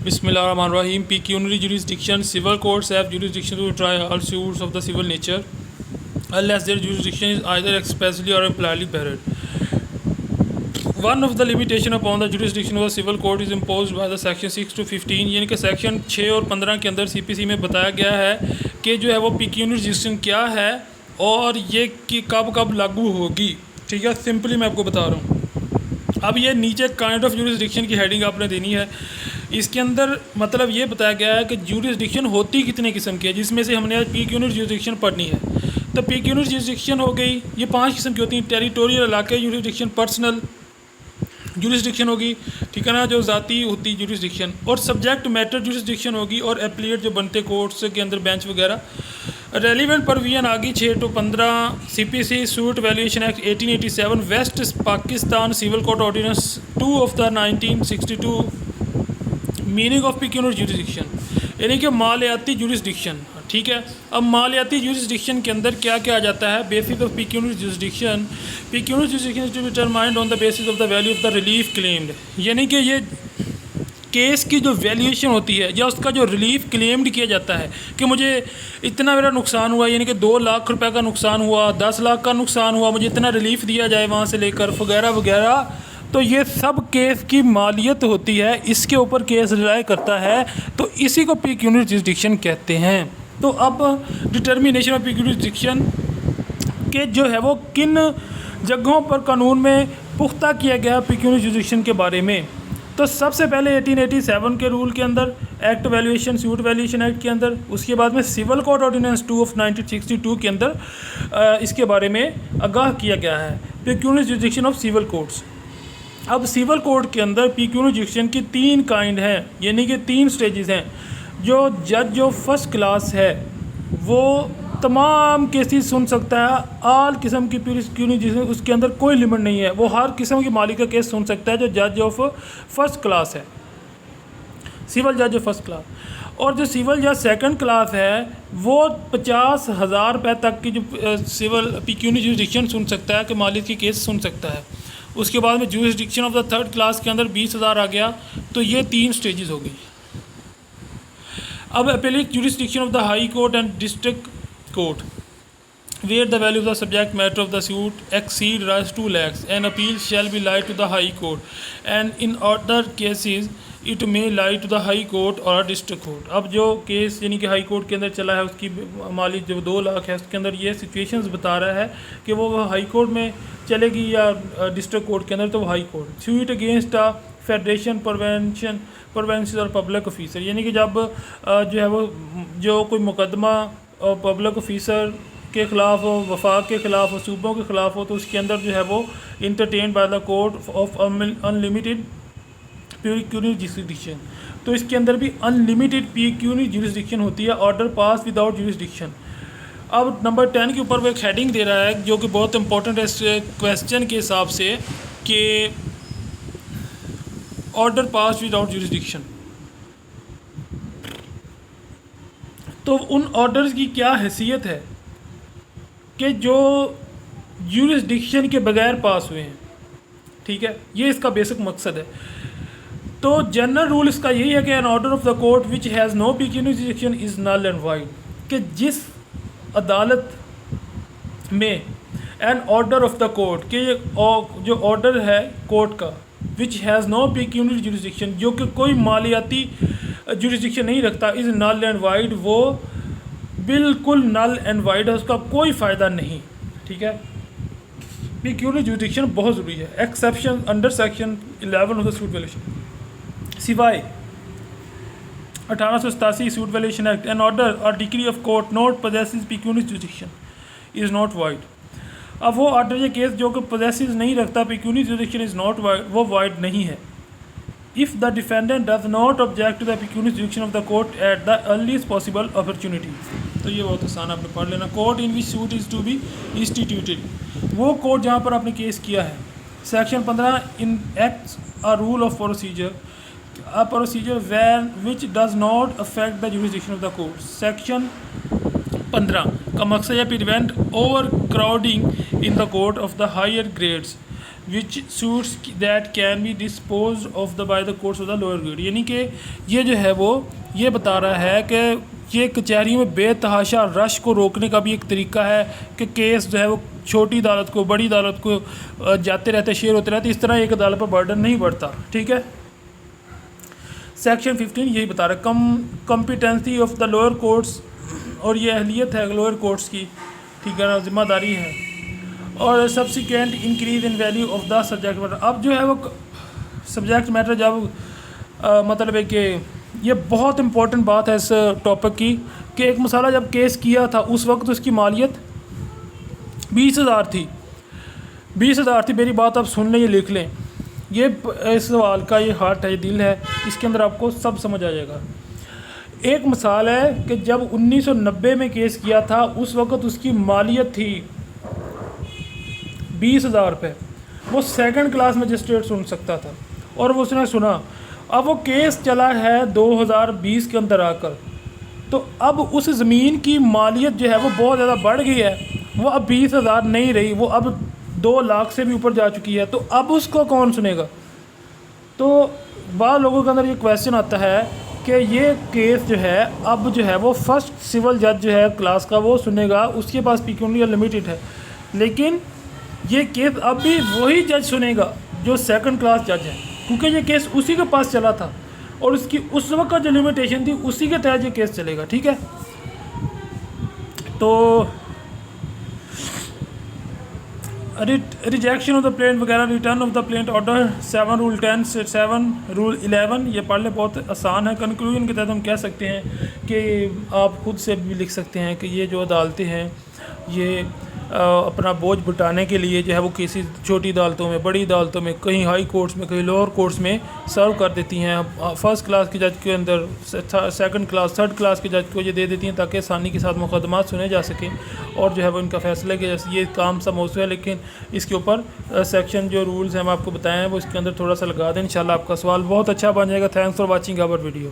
Bismillahirrahmanirrahim. Pecuniary jurisdiction. Civil courts have jurisdiction to try all suits of the civil nature, unless their jurisdiction is either expressly or impliedly barred. One of the limitation upon the jurisdiction of the civil court is imposed by the section 6 to 15, यानी कि section 6 और 15 के अंदर CPC में बताया गया है कि जो है वो pecuniary jurisdiction क्या है और ये कि कब कब लागू होगी. ठीक है, सिंपली मैं आपको बता रहा हूँ. अब ये नीचे काइंड ऑफ जुरिस्डिक्शन की हेडिंग आपने देनी है. इसके अंदर मतलब ये बताया गया है कि जुरिस्डिक्शन होती कितने किस्म की है, जिसमें से हमने आज पीक्यूनियर जुरिस्डिक्शन पढ़नी है. तो पीक्यूनियर जुरिस्डिक्शन हो गई, ये 5 किस्म की होती हैं. टेरिटोरियल इलाके जुरिस्डिक्शन, पर्सनल जुरिस्डिक्शन होगी, ठीक है ना, जो ज़ाती होती जुरिस्डिक्शन, और सब्जेक्ट मैटर जुरिस्डिक्शन होगी, और एप्लीट जो बनते कोर्ट्स के अंदर बेंच वगैरह. रेलिवेंट प्रोविजन आ गई 6 to 15 CPC suit valuation act 1887, west Pakistan civil code ordinance 2 of the 1962. Meaning of pecuniary jurisdiction यानी कि मालियाती जुरिस्डिक्शन. ठीक है, अब मालियाती जुरिस्डिक्शन के अंदर क्या क्या आ जाता है. Basis of pecuniary jurisdiction. Pecuniary jurisdiction is to be determined on the basis of the value of the relief claimed, यानी कि ये केस की जो वैल्यूएशन होती है या उसका जो रिलीफ क्लेम्ड किया जाता है कि मुझे इतना मेरा नुकसान हुआ, यानी कि 2 लाख रुपए का नुकसान हुआ, 10 लाख का नुकसान हुआ, मुझे इतना रिलीफ दिया जाए वहाँ से लेकर वगैरह वगैरह. तो ये सब केस की मालियत होती है, इसके ऊपर केस रिलाय करता है, तो इसी को पीक्यूनियर जुरिस्डिक्शन कहते हैं. तो अब डिटर्मिनेशन ऑफ पीक्यूनियर जुरिस्डिक्शन के जो है वो किन जगहों पर कानून में पुख्ता किया गया पीक्यूनियर जुरिस्डिक्शन के बारे में. तो सबसे पहले 1887 के रूल के अंदर, act valuation suit valuation act के अंदर, उसके बाद में सिविल कोड ऑर्डिनेंस 2 ऑफ 1962 के अंदर इसके बारे में आगाह किया गया है. पीक्यूनियर जुरिस्डिक्शन ऑफ सिविल कोर्ट्स. अब सिविल कोड के अंदर पीक्यूनियर जुरिस्डिक्शन की 3 काइंड हैं, यानी कि 3 स्टेजेस हैं. जो जज जो फर्स्ट क्लास है वो तमाम केसेस सुन सकता है. आल किस्म की पीक्यूनियर जुरिस्डिक्शन, उसके अंदर कोई लिमिट नहीं है, वो हर किस्म की मालिक का केस सुन सकता है जो जज ऑफ फर्स्ट क्लास है, सिविल जज ऑफ फर्स्ट क्लास. और जो सिविल जज सेकंड क्लास है वो 50,000 रुपये तक की जो सिविल पीक्यूनियर जुरिस्डिक्शन सुन सकता है कि मालिक की केस सुन सकता है. उसके बाद में jurisdiction of the third class के अंदर 20,000 आ गया. तो ये 3 स्टेजेस हो गई. अब appellate jurisdiction of the high court and district court, where the value of the subject matter of the suit exceed rise 2 lakhs, an appeal shall be lied to the high court, and in other cases it may lie to the high court or district court. अब जो case यानी कि high court के अंदर चला है उसकी मालिक जो 2 लाख है उसके अंदर ये सिचुएशंस बता रहा है कि वो हाई कोर्ट में चलेगी या डिस्ट्रिक्ट कोर्ट के अंदर, तो वो high court. Suit against a federation province और पब्लिक ऑफिसर, यानी कि जब जो है वो जो कोई मुकदमा पब्लिक ऑफिसर के ख़िलाफ़ हो, वफाक के ख़िलाफ़ हो, सूबों के ख़िलाफ़ हो, तो उसके अंदर जो है वो entertain by the court of unlimited pecuniary jurisdiction. तो इसके अंदर भी अनलिमिटेड पीक्यूनियर जुरिस्डिक्शन होती है, ऑर्डर पास विदाउट जुरिस्डिक्शन. अब नंबर 10 के ऊपर वो एक हेडिंग दे रहा है जो कि बहुत इंपॉर्टेंट है इस क्वेश्चन के हिसाब से कि ऑर्डर पास विदाउट जुरिस्डिक्शन. तो उन ऑर्डर्स की क्या हैसियत है कि जो जुरिस्डिक्शन के बगैर पास हुए हैं. ठीक है, ये इसका बेसिक मकसद है. तो जनरल रूल इसका यही है कि an order of the court which has no pecuniary jurisdiction is null and void, कि जिस अदालत में an order of the court के जो ऑर्डर है कोर्ट का which has no pecuniary jurisdiction, जो कि कोई मालियाती जुरिस्डिक्शन नहीं रखता, इज़ नल एंड वाइड, वो बिल्कुल नल एंड वाइड है, उसका कोई फ़ायदा नहीं. ठीक है, पीक्यूनियर जुरिस्डिक्शन बहुत ज़रूरी है. Exception under section 11 of the suit valuation, सिवाय 1887 suit valuation act, an order और decree of court not possesses pecuniary jurisdiction is not void. अब वो ऑर्डर या केस जो कि पोजेसिस नहीं रखता पीक्यूनियर जुरिस्डिक्शन इज़ नॉट वाइड, वो वाइड नहीं है. If the defendant does not object to the pecuniary jurisdiction of the court at the earliest possible opportunity. तो ये बहुत आसान आपने पढ़ लेना. Court in which suit is to be instituted, वो कोर्ट जहाँ पर आपने केस किया है. Section 15 enacts a rule of procedure, a procedure when which does not affect the jurisdiction of the court. Section 15 का मकसद है prevent overcrowding in the court of the higher grades, which suits that can be dispose of the by the courts of the lower grade. यानी कि ये जो है वो ये बता रहा है कि ये कचहरियों में बेतहाशा रश को रोकने का भी एक तरीका है कि केस जो है वो छोटी अदालत को बड़ी अदालत को जाते रहते शेयर होते रहते, इस तरह एक अदालत पर बर्डन नहीं बढ़ता। ठीक है, सेक्शन 15 यही बता रहा है competency of the lower courts, और ये अहलियत है लोअर कोर्ट्स की, ठीक है ना, जिम्मेदारी है। और subsequent increase in value of the subject matter. अब जो है वो सब्जेक्ट मैटर जब मतलब है कि ये बहुत इंपॉर्टेंट बात है इस टॉपिक की कि एक मसाला जब केस किया था उस वक्त उसकी मालियत 20,000 थी, 20,000 थी। मेरी बात आप सुन लें, ये लिख लें, ये इस सवाल का ये हार्ट है, ये दिल है, इसके अंदर आपको सब समझ आ जाएगा। एक मिसाल है कि जब 1990 में केस किया था उस वक्त उसकी मालियत थी 20,000 रुपये। वो सेकंड क्लास मजिस्ट्रेट सुन सकता था और वो उसने सुना। अब वो केस चला है 2020 के अंदर आकर, तो अब उस ज़मीन की मालियत जो है वो बहुत ज़्यादा बढ़ गई है। वो अब 20,000 नहीं रही, वो अब 2 लाख से भी ऊपर जा चुकी है। तो अब उसको कौन सुनेगा? तो बाद लोगों के अंदर ये क्वेश्चन आता है कि ये केस जो है अब जो है वो फर्स्ट सिविल जज जो है क्लास का वो सुनेगा, उसके पास पिक्यूनियर लिमिटेड है। लेकिन ये केस अब भी वही जज सुनेगा जो सेकंड क्लास जज है, क्योंकि ये केस उसी के पास चला था और उसकी उस वक्त का जो लिमिटेशन थी उसी के तहत ये केस चलेगा। ठीक है, तो रिजेक्शन ऑफ द प्लेंट वगैरह, return of the plaint order 7 rule 10 से 7 रूल 11, ये पढ़ने बहुत आसान है। कंक्लूजन के तहत हम कह सकते हैं कि आप खुद से भी लिख सकते हैं कि ये जो अदालतें हैं ये अपना बोझ बुटाने के लिए जो है वो किसी छोटी अदालतों में, बड़ी अदालतों में, कहीं हाई कोर्ट्स में, कहीं लोअर कोर्ट्स में सर्व कर देती हैं। फर्स्ट क्लास के जज के अंदर सेकंड क्लास, थर्ड क्लास के जज को ये दे देती हैं ताकि आसानी के साथ मुकदमात सुने जा सकें और जो है वो इनका फैसले के ये काम सब मौजूद है। लेकिन इसके ऊपर सेक्शन जो रूल्स हैं हम आपको बताएं वो इसके अंदर थोड़ा सा लगा दें, इंशाल्लाह आपका सवाल बहुत अच्छा बन जाएगा। Thanks for watching our video.